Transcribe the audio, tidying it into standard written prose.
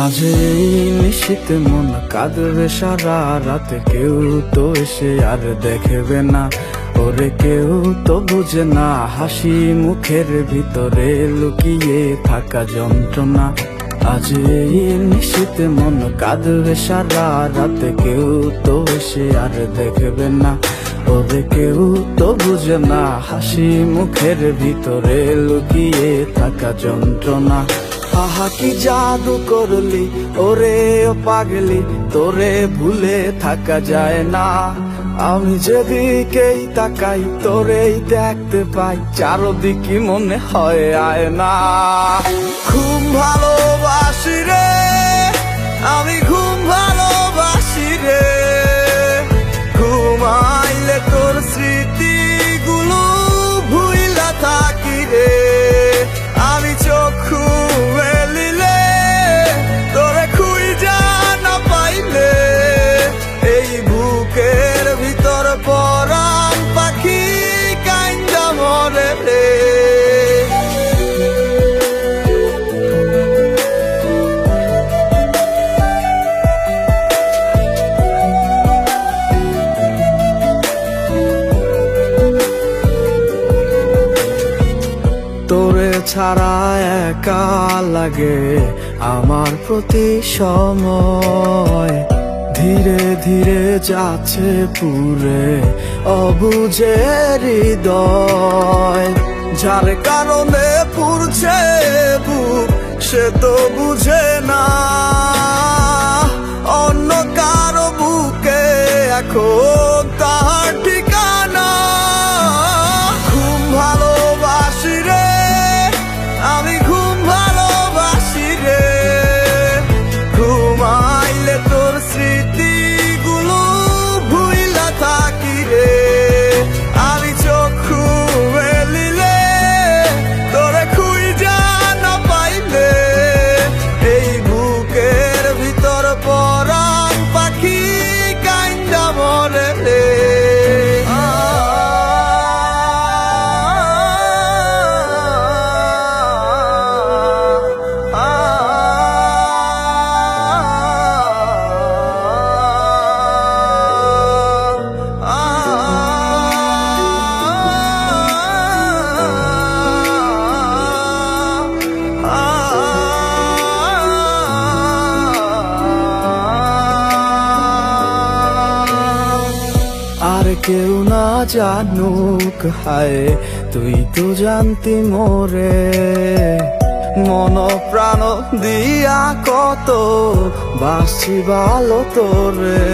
আজ এই নিশীথে মন কাঁদবে সারা রাত, কেউ তো এসে আর দেখবে না, ওরে কেউ তো বুঝে না হাসি মুখের ভিতরে লুকিয়ে থাকা যন্ত্রণা। আজ এই নিশীথে মন কাঁদবে সারা রাত, কেউ তো এসে আর দেখবে না, ওরে কেউ তো বুঝে না হাসি মুখের ভিতরে লুকিয়ে থাকা যন্ত্রণা। আহা কি জাদু করলি ওরে ও পাগলি, তোরে ভুলে থাকা যায় না। আমি যেদিকেই তাকাই তোরেই দেখতে পাই, চারদিকে মনে হয় আয়না। খুব ভালোবাসি রে আমি, খুব ভালোবাসি রে, ঘুমাইলে তোর স্মৃতিগুলো ভুইলা থাকি রে। আমি চক্ষু মেলিলে তোরে খুঁজা না পাইলে, এই বুকের ভিতর পরাণ পাখি কাইন্দা মরে রে। তোরে ছাড়া একা লাগে আমার প্রতি সময়, ধীরে ধীরে যাচ্ছে পুরে অবুঝে হৃদয়। যার কারণে পুরছে বুক সে তো বুঝে না, অন্য কারো বুকে এখন তার ঠিকানা। খুব ভালোবাসি রে আমি, খুব ভালোবাসি রে, ঘুমাইলে তোর স্মৃতিগুলো ভুইলা থাকি রে। আমি চক্ষু মেলিলে তোরে খুঁজা না পাইলে, এই বুকের ভিতর পরাণ পাখি কাইন্দা মরে রে। আর কেউ না জানুক হায়, তুই তো জানতি মোরে, মন প্রাণ দিয়া কত বাসি ভালো তোরে।